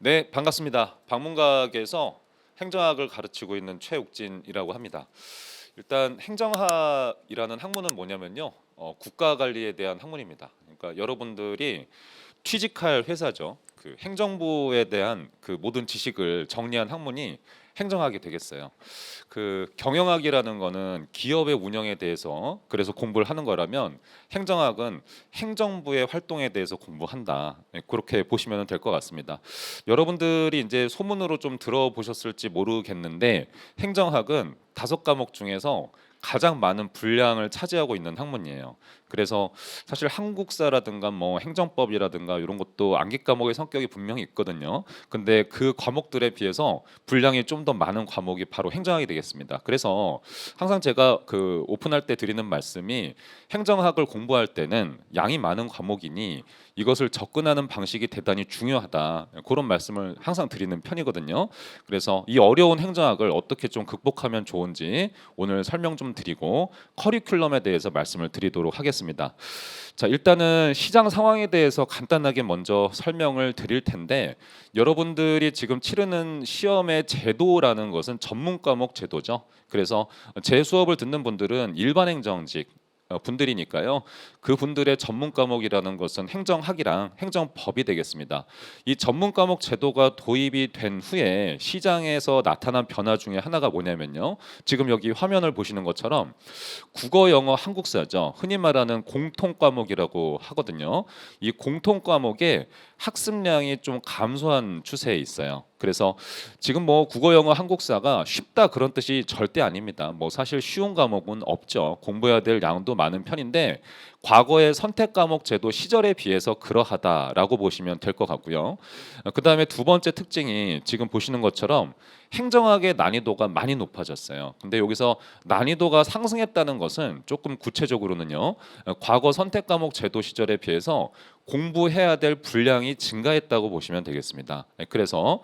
네, 반갑습니다. 방문각에서 행정학을 가르치고 있는 최욱진이라고 합니다. 일단 행정학이라는 학문은 뭐냐면요, 국가 관리에 대한 학문입니다. 그러니까 여러분들이 취직할 회사죠. 그 행정부에 대한 그 모든 지식을 정리한 학문이 행정학이 되겠어요. 그 경영학이라는 거는 기업의 운영에 대해서 그래서 공부를 하는 거라면 행정학은 행정부의 활동에 대해서 공부한다. 네, 그렇게 보시면 될 것 같습니다. 여러분들이 이제 소문으로 좀 들어보셨을지 모르겠는데 행정학은 5과목 중에서 가장 많은 분량을 차지하고 있는 학문이에요. 그래서 사실 한국사라든가 뭐 행정법이라든가 이런 것도 암기 과목의 성격이 분명히 있거든요. 근데 그 과목들에 비해서 분량이 좀 더 많은 과목이 바로 행정학이 되겠습니다. 그래서 항상 제가 그 오픈할 때 드리는 말씀이 행정학을 공부할 때는 양이 많은 과목이니 이것을 접근하는 방식이 대단히 중요하다. 그런 말씀을 항상 드리는 편이거든요. 그래서 이 어려운 행정학을 어떻게 좀 극복하면 좋은지 오늘 설명 좀 드리고 커리큘럼에 대해서 말씀을 드리도록 하겠습니다. 자, 일단은 시장 상황에 대해서 간단하게 먼저 설명을 드릴 텐데 여러분들이 지금 치르는 시험의 제도라는 것은 전문 과목 제도죠. 그래서 제 수업을 듣는 분들은 일반 행정직 분들이니까요. 그 분들의 전문 과목이라는 것은 행정학이랑 행정법이 되겠습니다. 이 전문 과목 제도가 도입이 된 후에 시장에서 나타난 변화 중에 하나가 뭐냐면요. 지금 여기 화면을 보시는 것처럼 국어, 영어, 한국사죠. 흔히 말하는 공통 과목이라고 하거든요. 이 공통 과목의 학습량이 좀 감소한 추세에 있어요. 그래서 지금 뭐 국어, 영어, 한국사가 쉽다 그런 뜻이 절대 아닙니다. 뭐 사실 쉬운 과목은 없죠. 공부해야 될 양도 많은 편인데 과거의 선택 과목 제도 시절에 비해서 그러하다라고 보시면 될 것 같고요. 그다음에 두 번째 특징이 지금 보시는 것처럼 행정학의 난이도가 많이 높아졌어요. 근데 여기서 난이도가 상승했다는 것은 조금 구체적으로는요. 과거 선택 과목 제도 시절에 비해서 공부해야 될 분량이 증가했다고 보시면 되겠습니다. 그래서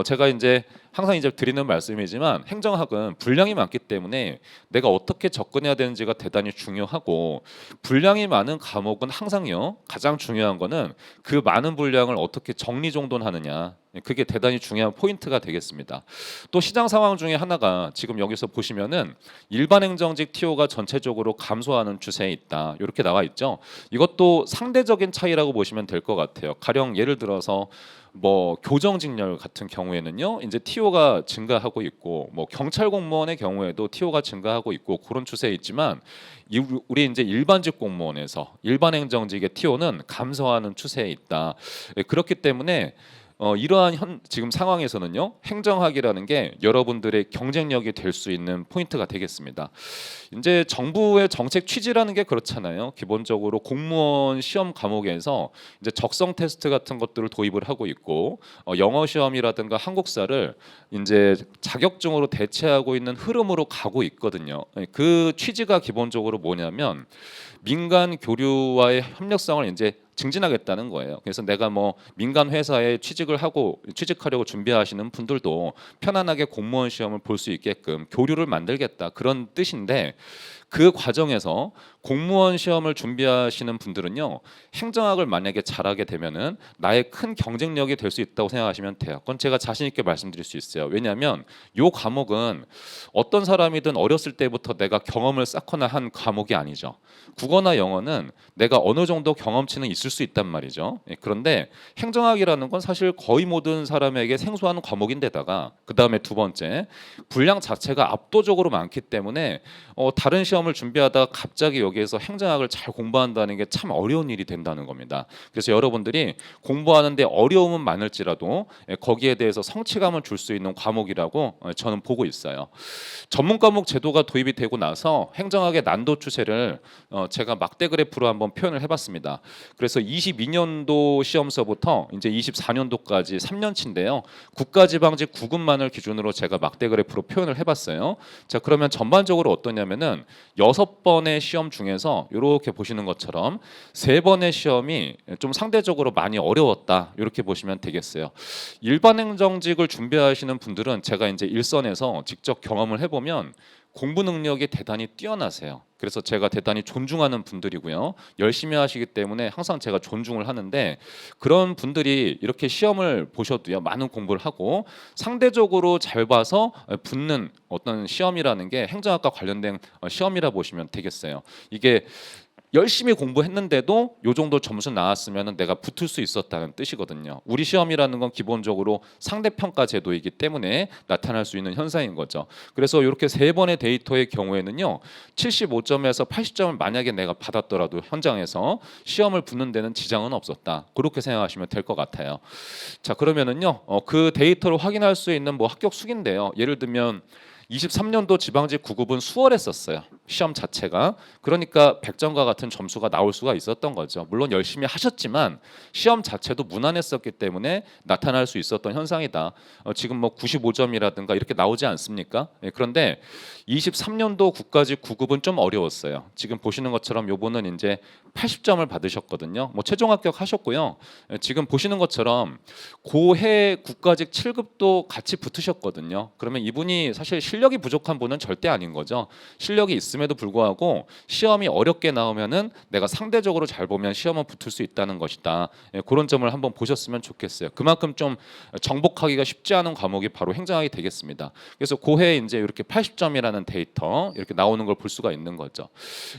제가 이제 항상 이제 드리는 말씀이지만 행정학은 분량이 많기 때문에 내가 어떻게 접근해야 되는지가 대단히 중요하고 분량이 많은 과목은 항상요. 가장 중요한 거는 그 많은 분량을 어떻게 정리정돈하느냐. 그게 대단히 중요한 포인트가 되겠습니다. 또 시장 상황 중에 하나가 지금 여기서 보시면은 일반 행정직 TO가 전체적으로 감소하는 추세에 있다. 이렇게 나와 있죠. 이것도 상대적인 차이라고 보시면 될 것 같아요. 가령 예를 들어서 뭐 교정직렬 같은 경우에는요, 이제 TO가 증가하고 있고, 뭐 경찰 공무원의 경우에도 TO가 증가하고 있고 그런 추세에 있지만, 우리 이제 일반직 공무원에서 일반 행정직의 TO는 감소하는 추세에 있다. 그렇기 때문에 이러한 지금 상황에서는요 행정학이라는 게 여러분들의 경쟁력이 될 수 있는 포인트가 되겠습니다. 이제 정부의 정책 취지라는 게 그렇잖아요. 기본적으로 공무원 시험 과목에서 이제 적성 테스트 같은 것들을 도입을 하고 있고 영어 시험이라든가 한국사를 이제 자격증으로 대체하고 있는 흐름으로 가고 있거든요. 그 취지가 기본적으로 뭐냐면 민간 교류와의 협력성을 이제 증진하겠다는 거예요. 그래서 내가 뭐 민간 회사에 취직하려고 준비하시는 분들도 편안하게 공무원 시험을 볼 수 있게끔 교류를 만들겠다 그런 뜻인데 그 과정에서 공무원 시험을 준비하시는 분들은요 행정학을 만약에 잘하게 되면은 나의 큰 경쟁력이 될 수 있다고 생각하시면 돼요. 그건 제가 자신 있게 말씀드릴 수 있어요. 왜냐하면 이 과목은 어떤 사람이든 어렸을 때부터 내가 경험을 쌓거나 한 과목이 아니죠. 국어나 영어는 내가 어느 정도 경험치는 있을 수 있단 말이죠. 그런데 행정학이라는 건 사실 거의 모든 사람에게 생소한 과목인데다가 그 다음에 두 번째 분량 자체가 압도적으로 많기 때문에 다른 시험을 준비하다가 갑자기 여기에서 행정학을 잘 공부한다는 게 참 어려운 일이 된다는 겁니다. 그래서 여러분들이 공부하는데 어려움은 많을지라도 거기에 대해서 성취감을 줄 수 있는 과목이라고 저는 보고 있어요. 전문 과목 제도가 도입이 되고 나서 행정학의 난도 추세를 제가 막대 그래프로 한번 표현을 해봤습니다. 그래서 22년도 시험서부터 이제 24년도까지 3년치인데요. 국가지방직 9급만을 기준으로 제가 막대 그래프로 표현을 해봤어요. 자, 그러면 전반적으로 어떠냐면은 6번의 시험 중에서 이렇게 보시는 것처럼 3번의 시험이 좀 상대적으로 많이 어려웠다. 이렇게 보시면 되겠어요. 일반 행정직을 준비하시는 분들은 제가 이제 일선에서 직접 경험을 해보면 공부 능력이 대단히 뛰어나세요. 그래서 제가 대단히 존중하는 분들이고요. 열심히 하시기 때문에 항상 제가 존중을 하는데, 그런 분들이 이렇게 시험을 보셔도요, 많은 공부를 하고 상대적으로 잘 봐서 붙는 어떤 시험이라는 게 행정학과 관련된 시험이라 보시면 되겠어요. 이게 열심히 공부했는데도 요 정도 점수 나왔으면 내가 붙을 수 있었다는 뜻이거든요. 우리 시험이라는 건 기본적으로 상대평가 제도이기 때문에 나타날 수 있는 현상인 거죠. 그래서 이렇게 세 번의 데이터의 경우에는요, 75점에서 80점을 만약에 내가 받았더라도 현장에서 시험을 붙는 데는 지장은 없었다, 그렇게 생각하시면 될 것 같아요. 자, 그러면은요, 그 데이터를 확인할 수 있는 뭐 합격 수기인데요. 예를 들면 23년도 지방직 9급은 수월했었어요. 시험 자체가. 그러니까 100점과 같은 점수가 나올 수가 있었던 거죠. 물론 열심히 하셨지만 시험 자체도 무난했었기 때문에 나타날 수 있었던 현상이다. 지금 뭐 95점이라든가 이렇게 나오지 않습니까? 그런데 23년도 국가직 9급은 좀 어려웠어요. 지금 보시는 것처럼 요번은 이제 80점을 받으셨거든요. 뭐 최종 합격하셨고요. 지금 보시는 것처럼 고해 국가직 7급도 같이 붙으셨거든요. 그러면 이분이 사실 실력이 부족한 분은 절대 아닌 거죠. 실력이 있음에도 불구하고 시험이 어렵게 나오면은 내가 상대적으로 잘 보면 시험은 붙을 수 있다는 것이다. 그런 점을 한번 보셨으면 좋겠어요. 그만큼 좀 정복하기가 쉽지 않은 과목이 바로 행정학이 되겠습니다. 그래서 고해 이제 이렇게 80점이라는 데이터 이렇게 나오는 걸 볼 수가 있는 거죠.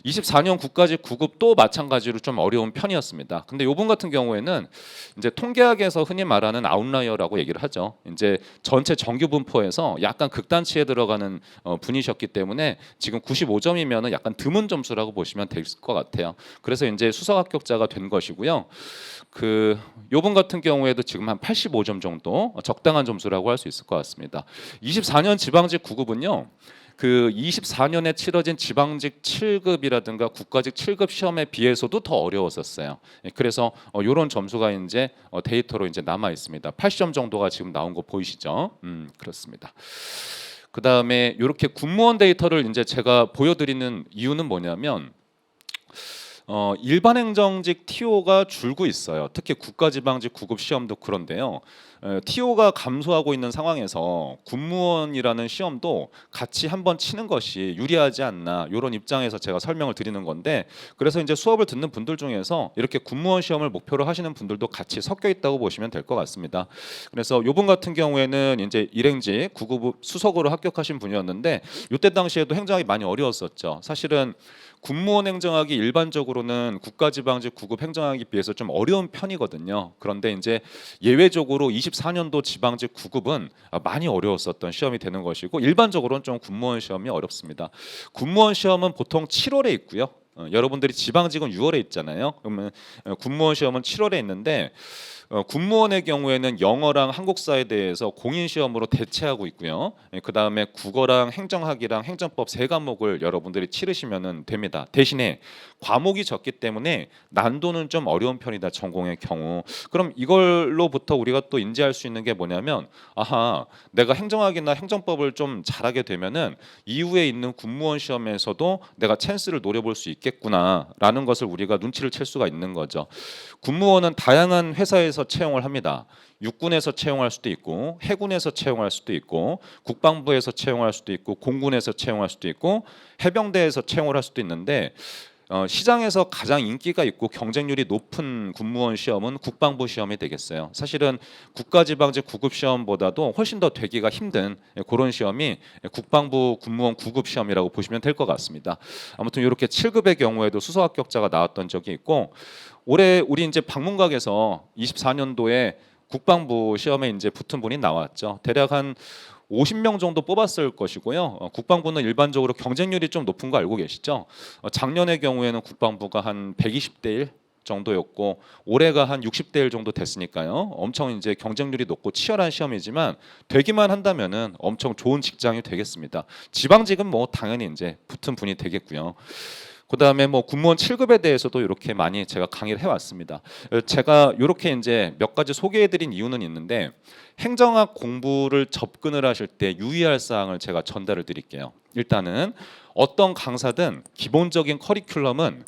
24년 국가직 9급도 마찬가지로 좀 어려운 편이었습니다. 근데 요번 같은 경우에는 이제 통계학에서 흔히 말하는 아웃라이어라고 얘기를 하죠. 이제 전체 정규 분포에서 약간 극단치에 들어가는 분이셨기 때문에 지금 95점이면은 약간 드문 점수라고 보시면 될 것 같아요. 그래서 이제 수석 합격자가 된 것이고요. 그 요번 같은 경우에도 지금 한 85점 정도 적당한 점수라고 할 수 있을 것 같습니다. 24년 지방직 9급은요. 그 24년에 치러진 지방직 7급이라든가 국가직 7급 시험에 비해서도 더 어려웠었어요. 그래서 이런 점수가 이제 데이터로 이제 남아 있습니다. 80점 정도가 지금 나온 거 보이시죠? 그렇습니다. 그 다음에 이렇게 군무원 데이터를 이제 제가 보여드리는 이유는 뭐냐면, 일반 행정직 TO가 줄고 있어요. 특히 국가지방직 9급 시험도 그런데요. TO가 감소하고 있는 상황에서 군무원이라는 시험도 같이 한번 치는 것이 유리하지 않나, 이런 입장에서 제가 설명을 드리는 건데, 그래서 이제 수업을 듣는 분들 중에서 이렇게 군무원 시험을 목표로 하시는 분들도 같이 섞여 있다고 보시면 될 것 같습니다. 그래서 요번 같은 경우에는 이제 일행직 9급 수석으로 합격하신 분이었는데, 이때 당시에도 행정학이 많이 어려웠었죠. 사실은 군무원 행정학이 일반적으로는 국가지방직 9급 행정학에 비해서 좀 어려운 편이거든요. 그런데 이제 예외적으로 24년도 지방직 9급은 많이 어려웠었던 시험이 되는 것이고, 일반적으로는 좀 군무원 시험이 어렵습니다. 군무원 시험은 보통 7월에 있고요. 여러분들이 지방직은 6월에 있잖아요. 그러면 군무원 시험은 7월에 있는데, 군무원의 경우에는 영어랑 한국사에 대해서 공인 시험으로 대체하고 있고요. 그 다음에 국어랑 행정학이랑 행정법 세 과목을 여러분들이 치르시면 됩니다. 대신에 과목이 적기 때문에 난도는 좀 어려운 편이다, 전공의 경우. 그럼 이걸로부터 우리가 또 인지할 수 있는 게 뭐냐면, 아하, 내가 행정학이나 행정법을 좀 잘하게 되면은 이후에 있는 군무원 시험에서도 내가 찬스를 노려볼 수 있겠구나라는 것을 우리가 눈치를 챌 수가 있는 거죠. 군무원은 다양한 회사에서 채용을 합니다. 육군에서 채용할 수도 있고, 해군에서 채용할 수도 있고, 국방부에서 채용할 수도 있고, 공군에서 채용할 수도 있고, 해병대에서 채용을 할 수도 있는데, 시장에서 가장 인기가 있고 경쟁률이 높은 군무원 시험은 국방부 시험이 되겠어요. 사실은 국가지방직 9급 시험보다도 훨씬 더 되기가 힘든 그런 시험이 국방부 군무원 9급 시험이라고 보시면 될 것 같습니다. 아무튼 이렇게 7급의 경우에도 수석 합격자가 나왔던 적이 있고, 올해 우리 이제 방문각에서 24년도에 국방부 시험에 이제 붙은 분이 나왔죠. 대략 한 50명 정도 뽑았을 것이고요. 국방부는 일반적으로 경쟁률이 좀 높은 거 알고 계시죠? 작년의 경우에는 국방부가 한 120대 1 정도였고, 올해가 한 60대 1 정도 됐으니까요. 엄청 이제 경쟁률이 높고 치열한 시험이지만 되기만 한다면은 엄청 좋은 직장이 되겠습니다. 지방직은 뭐 당연히 이제 붙은 분이 되겠고요. 그다음에 뭐 군무원 7급에 대해서도 이렇게 많이 제가 강의를 해왔습니다. 제가 이렇게 이제 몇 가지 소개해드린 이유는 있는데, 행정학 공부를 접근을 하실 때 유의할 사항을 제가 전달을 드릴게요. 일단은 어떤 강사든 기본적인 커리큘럼은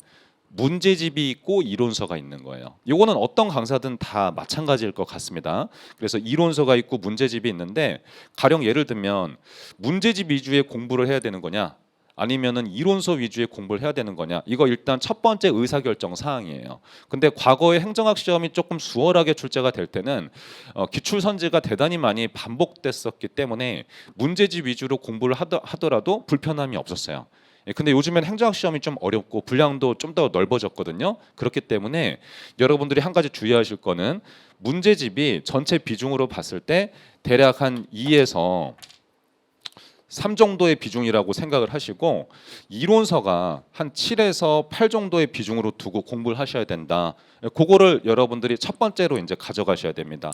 문제집이 있고 이론서가 있는 거예요. 이거는 어떤 강사든 다 마찬가지일 것 같습니다. 그래서 이론서가 있고 문제집이 있는데 가령 예를 들면 문제집 위주의 공부를 해야 되는 거냐? 아니면은 이론서 위주의 공부를 해야 되는 거냐? 이거 일단 첫 번째 의사결정 사항이에요. 근데 과거에 행정학 시험이 조금 수월하게 출제가 될 때는 기출 선지가 대단히 많이 반복됐었기 때문에 문제집 위주로 공부를 하더라도 불편함이 없었어요. 근데 요즘엔 행정학 시험이 좀 어렵고 분량도 좀 더 넓어졌거든요. 그렇기 때문에 여러분들이 한 가지 주의하실 거는 문제집이 전체 비중으로 봤을 때 대략 한 2에서 3 정도의 비중이라고 생각을 하시고 이론서가 한 7에서 8 정도의 비중으로 두고 공부를 하셔야 된다. 그거를 여러분들이 첫 번째로 이제 가져가셔야 됩니다.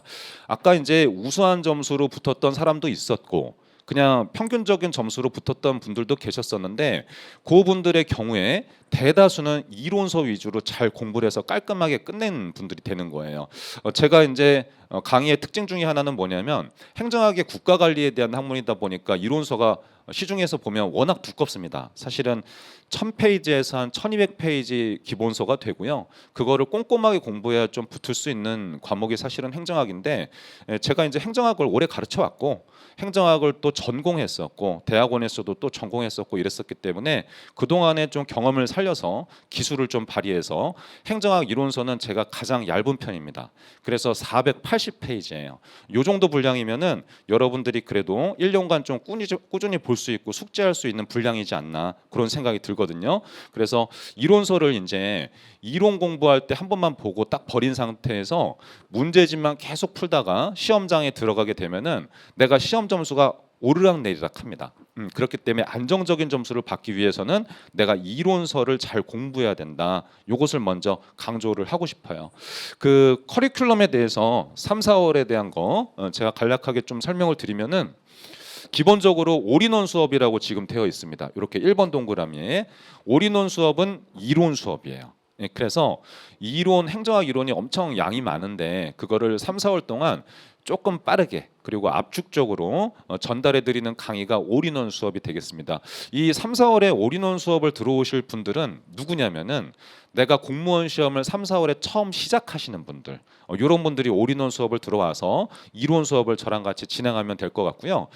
아까 이제 우수한 점수로 붙었던 사람도 있었고 그냥 평균적인 점수로 붙었던 분들도 계셨었는데 그분들의 경우에 대다수는 이론서 위주로 잘 공부를 해서 깔끔하게 끝낸 분들이 되는 거예요. 제가 이제 강의의 특징 중에 하나는 뭐냐면 행정학의 국가관리에 대한 학문이다 보니까 이론서가 시중에서 보면 워낙 두껍습니다. 사실은 1000페이지에서 한 1200페이지 기본서가 되고요. 그거를 꼼꼼하게 공부해야 좀 붙을 수 있는 과목이 사실은 행정학인데 제가 이제 행정학을 오래 가르쳐 왔고 행정학을 또 전공했었고 대학원에서도 또 전공했었고 이랬었기 때문에 그동안에 좀 경험을 살려서 기술을 좀 발휘해서 행정학 이론서는 제가 가장 얇은 편입니다. 그래서 480페이지예요. 요 정도 분량이면은 여러분들이 그래도 1년간 좀 꾸준히 볼 수 있고 숙제할 수 있는 분량이지 않나 그런 생각이 들거든요. 그래서 이론서를 이제 이론 공부할 때 한 번만 보고 딱 버린 상태에서 문제집만 계속 풀다가 시험장에 들어가게 되면은 내가 시험 점수가 오르락 내리락 합니다. 그렇기 때문에 안정적인 점수를 받기 위해서는 내가 이론서를 잘 공부해야 된다. 이것을 먼저 강조를 하고 싶어요. 그 커리큘럼에 대해서 3, 4월에 대한 거 제가 간략하게 좀 설명을 드리면은 기본적으로 올인원 수업이라고 지금 되어 있습니다. 이렇게 1번 동그라미에 올인원 수업은 이론 수업이에요. 그래서 이론 행정학 이론이 엄청 양이 많은데 그거를 3, 4월 동안 조금 빠르게 그리고 압축적으로 전달해 드리는 강의가 올인원 수업이 되겠습니다. 이 3, 4월에 올인원 수업을 들어오실 분들은 누구냐면은 내가 공무원 시험을 3, 4월에 처음 시작하시는 분들 이런 분들이 올인원 수업을 들어와서 이론 수업을 저랑 같이 진행하면 될 것 같고요.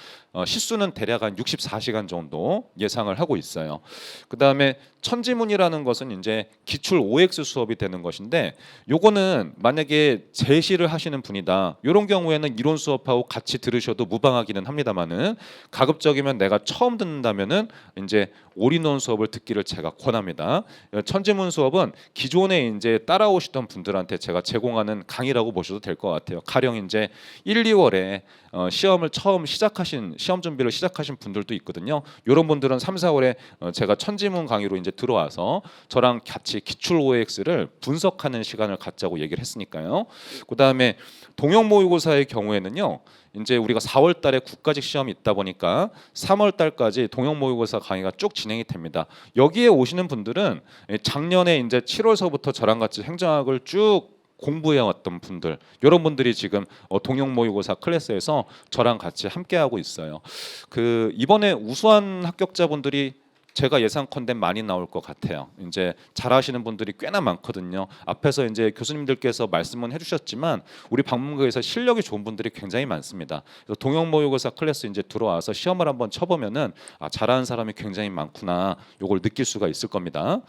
시수는 대략 한 64시간 정도 예상을 하고 있어요. 그다음에 천지문이라는 것은 이제 기출 OX 수업이 되는 것인데 요거는 만약에 제시를 하시는 분이다. 이런 경우에는 이론 수업하고 같이 들으셔도 무방하기는 합니다만은 가급적이면 내가 처음 듣는다면은 이제 올인원 수업을 듣기를 제가 권합니다. 천지문 수업은 기존에 이제 따라오시던 분들한테 제가 제공하는 강의라고 보셔도 될 것 같아요. 가령 이제 1, 2월에 시험을 처음 시작하신 시험 준비를 시작하신 분들도 있거든요. 이런 분들은 3, 4월에 제가 천지문 강의로 이제 들어와서 저랑 같이 기출 OX를 분석하는 시간을 갖자고 얘기를 했으니까요. 그다음에 동형 모의고사의 경우에는요. 이제 우리가 4월 달에 국가직 시험이 있다 보니까 3월 달까지 동형 모의고사 강의가 쭉 진행이 됩니다. 여기에 오시는 분들은 작년에 이제 7월서부터 저랑 같이 행정학을 쭉 공부해 왔던 분들, 이런 분들이 지금 동형 모의고사 클래스에서 저랑 같이 함께 하고 있어요. 그 이번에 우수한 합격자분들이 제가 예상컨대 많이 나올 것 같아요. 이제 잘하시는 분들이 꽤나 많거든요. 앞에서 이제 교수님들께서 말씀은 해주셨지만 우리 방문가에서 실력이 좋은 분들이 굉장히 많습니다. 그래서 동형 모의고사 클래스 이제 들어와서 시험을 한번 쳐보면은 잘하는 사람이 굉장히 많구나. 요걸 느낄 수가 있을 겁니다.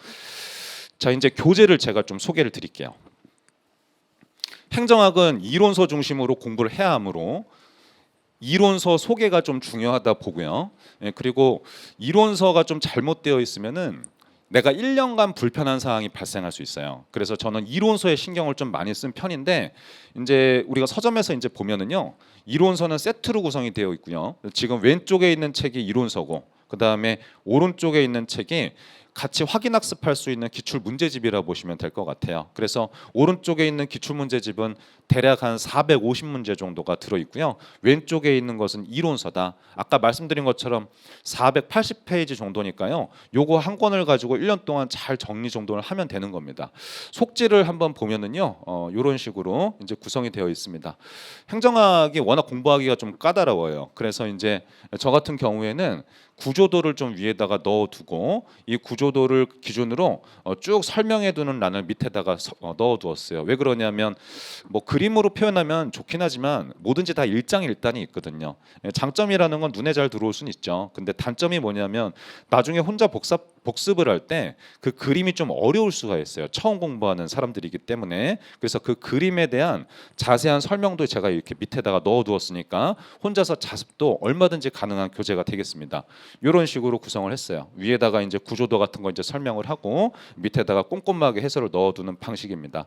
자, 이제 교재를 제가 좀 소개를 드릴게요. 행정학은 이론서 중심으로 공부를 해야 하므로 이론서 소개가 좀 중요하다 보고요. 그리고 이론서가 좀 잘못되어 있으면은 내가 1년간 불편한 사항이 발생할 수 있어요. 그래서 저는 이론서에 신경을 좀 많이 쓴 편인데 이제 우리가 서점에서 이제 보면은요. 이론서는 세트로 구성이 되어 있고요. 지금 왼쪽에 있는 책이 이론서고 그다음에 오른쪽에 있는 책이 같이 확인 학습할 수 있는 기출 문제집이라 보시면 될 것 같아요. 그래서 오른쪽에 있는 기출 문제집은 대략 한 450문제 정도가 들어 있고요. 왼쪽에 있는 것은 이론서다. 아까 말씀드린 것처럼 480페이지 정도니까요. 요거 한 권을 가지고 1년 동안 잘 정리 정돈을 하면 되는 겁니다. 속지를 한번 보면은요. 이런 식으로 이제 구성이 되어 있습니다. 행정학이 워낙 공부하기가 좀 까다로워요. 그래서 이제 저 같은 경우에는 구조도를 좀 위에다가 넣어두고 이 구조도를 기준으로 쭉 설명해두는 란을 밑에다가 넣어두었어요. 왜 그러냐면 뭐 그림으로 표현하면 좋긴 하지만 뭐든지 다 일장일단이 있거든요. 장점이라는 건 눈에 잘 들어올 수는 있죠. 근데 단점이 뭐냐면 나중에 혼자 복습을 할 때 그 그림이 좀 어려울 수가 있어요. 처음 공부하는 사람들이기 때문에. 그래서 그 그림에 대한 자세한 설명도 제가 이렇게 밑에다가 넣어두었으니까 혼자서 자습도 얼마든지 가능한 교재가 되겠습니다. 이런 식으로 구성을 했어요. 위에다가 이제 구조도 같은 거 이제 설명을 하고 밑에다가 꼼꼼하게 해설을 넣어두는 방식입니다.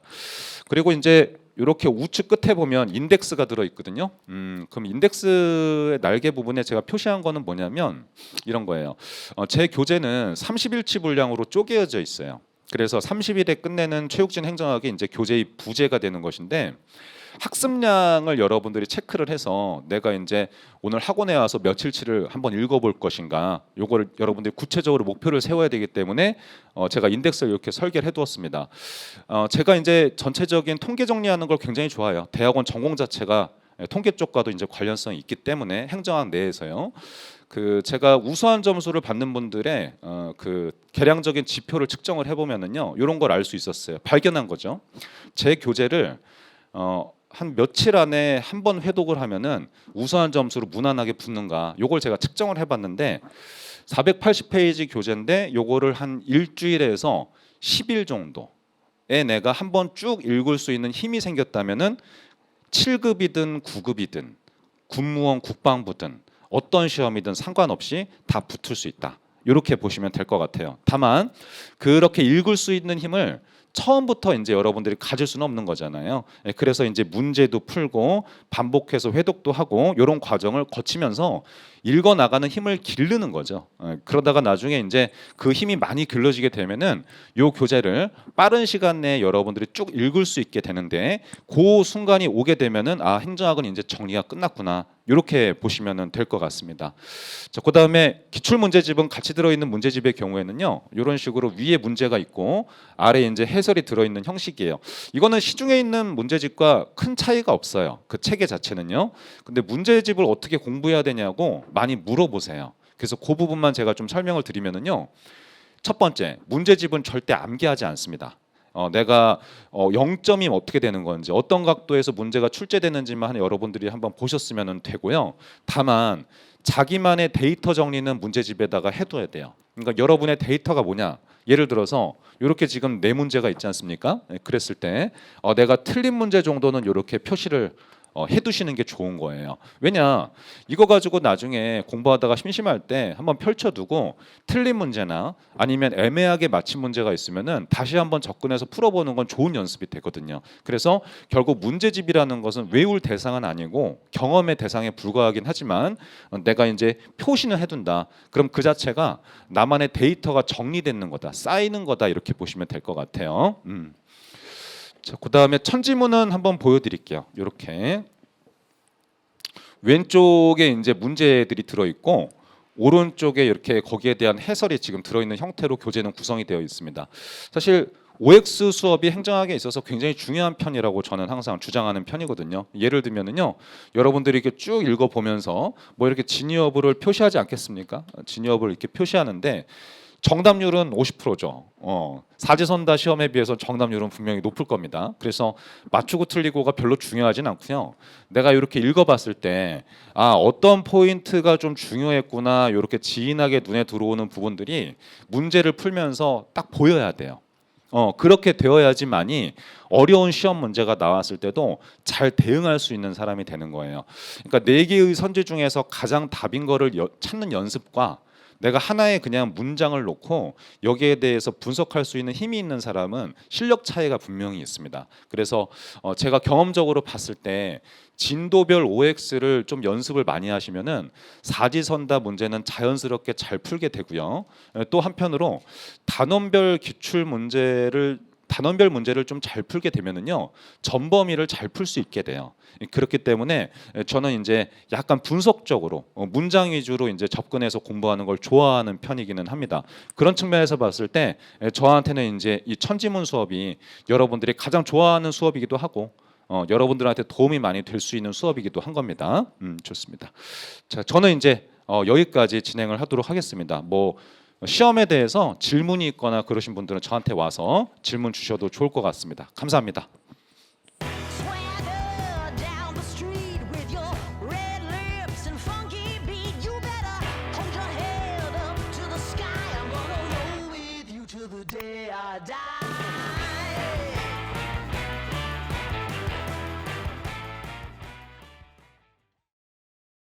그리고 이제 이렇게 우측 끝에 보면 인덱스가 들어 있거든요. 그럼 인덱스의 날개 부분에 제가 표시한 거는 뭐냐면 이런 거예요. 제 교재는 30일치 분량으로 쪼개져 있어요. 그래서 30일에 끝내는 최욱진 행정학이 이제 교재의 부재가 되는 것인데 학습량을 여러분들이 체크를 해서 내가 이제 오늘 학원에 와서 며칠치를 한번 읽어볼 것인가 요거를 여러분들이 구체적으로 목표를 세워야 되기 때문에 제가 인덱스를 이렇게 설계를 해두었습니다. 제가 이제 전체적인 통계 정리하는 걸 굉장히 좋아해요. 대학원 전공 자체가 통계 쪽과도 이제 관련성이 있기 때문에 행정학 내에서요. 그 제가 우수한 점수를 받는 분들의 그 계량적인 지표를 측정을 해보면은요, 이런 걸 알 수 있었어요. 발견한 거죠. 제 교재를 한 며칠 안에 한 번 회독을 하면은 우수한 점수로 무난하게 붙는가, 요걸 제가 측정을 해봤는데 480페이지 교재인데 요거를 한 일주일에서 10일 정도에 내가 한 번 쭉 읽을 수 있는 힘이 생겼다면은 7급이든 9급이든 군무원 국방부든 어떤 시험이든 상관없이 다 붙을 수 있다. 이렇게 보시면 될 것 같아요. 다만 그렇게 읽을 수 있는 힘을 처음부터 이제 여러분들이 가질 수는 없는 거잖아요. 그래서 이제 문제도 풀고 반복해서 회독도 하고 이런 과정을 거치면서 읽어 나가는 힘을 기르는 거죠. 그러다가 나중에 이제 그 힘이 많이 길러지게 되면은 요 교재를 빠른 시간 내에 여러분들이 쭉 읽을 수 있게 되는데 그 순간이 오게 되면은 아, 행정학은 이제 정리가 끝났구나. 이렇게 보시면 될 것 같습니다. 자, 그다음에 기출 문제집은 같이 들어있는 문제집의 경우에는요, 이런 식으로 위에 문제가 있고 아래 이제 해설이 들어있는 형식이에요. 이거는 시중에 있는 문제집과 큰 차이가 없어요. 그 체계 자체는요. 근데 문제집을 어떻게 공부해야 되냐고 많이 물어보세요. 그래서 그 부분만 제가 좀 설명을 드리면은요. 첫 번째, 문제집은 절대 암기하지 않습니다. 내가 0점이 어떻게 되는 건지 어떤 각도에서 문제가 출제되는지만 여러분들이 한번 보셨으면 되고요. 다만 자기만의 데이터 정리는 문제집에다가 해둬야 돼요. 그러니까 여러분의 데이터가 뭐냐? 예를 들어서 이렇게 지금 네 문제가 있지 않습니까? 그랬을 때 내가 틀린 문제 정도는 이렇게 표시를 해두시는 게 좋은 거예요. 왜냐, 이거 가지고 나중에 공부하다가 심심할 때 한번 펼쳐두고 틀린 문제나 아니면 애매하게 맞힌 문제가 있으면은 다시 한번 접근해서 풀어보는 건 좋은 연습이 되거든요. 그래서 결국 문제집이라는 것은 외울 대상은 아니고 경험의 대상에 불과하긴 하지만 내가 이제 표시는 해둔다. 그럼 그 자체가 나만의 데이터가 정리되는 거다, 쌓이는 거다, 이렇게 보시면 될 것 같아요. 자, 그다음에 천지문은 한번 보여드릴게요. 이렇게 왼쪽에 이제 문제들이 들어 있고 오른쪽에 이렇게 거기에 대한 해설이 지금 들어 있는 형태로 교재는 구성이 되어 있습니다. 사실 OX 수업이 행정학에 있어서 굉장히 중요한 편이라고 저는 항상 주장하는 편이거든요. 예를 들면은요, 여러분들이 이렇게 쭉 읽어 보면서 뭐 이렇게 진위 여부를 표시하지 않겠습니까? 진위 여부를 이렇게 표시하는데 정답률은 50%죠. 사지선다 시험에 비해서 정답률은 분명히 높을 겁니다. 그래서 맞추고 틀리고가 별로 중요하진 않고요. 내가 이렇게 읽어봤을 때 어떤 포인트가 좀 중요했구나, 이렇게 지인하게 눈에 들어오는 부분들이 문제를 풀면서 딱 보여야 돼요. 그렇게 되어야지만이 어려운 시험 문제가 나왔을 때도 잘 대응할 수 있는 사람이 되는 거예요. 그러니까 4개의 선지 중에서 가장 답인 거를 찾는 연습과 내가 하나의 그냥 문장을 놓고 여기에 대해서 분석할 수 있는 힘이 있는 사람은 실력 차이가 분명히 있습니다. 그래서 제가 경험적으로 봤을 때 진도별 OX를 좀 연습을 많이 하시면은 사지선다 문제는 자연스럽게 잘 풀게 되고요. 또 한편으로 단원별 문제를 좀 잘 풀게 되면은요, 전범위를 잘 풀 수 있게 돼요. 그렇기 때문에 저는 이제 약간 분석적으로 문장 위주로 이제 접근해서 공부하는 걸 좋아하는 편이기는 합니다. 그런 측면에서 봤을 때 저한테는 이제 이 천지문 수업이 여러분들이 가장 좋아하는 수업이기도 하고 여러분들한테 도움이 많이 될 수 있는 수업이기도 한 겁니다. 좋습니다. 자, 저는 이제 여기까지 진행을 하도록 하겠습니다. 뭐 시험에 대해서 질문이 있거나 그러신 분들은 저한테 와서 질문 주셔도 좋을 것 같습니다. 감사합니다. Swagger down the street with your red lips and funky beat. You better hold your head up to the sky. I'm gonna roll with you till the day I die.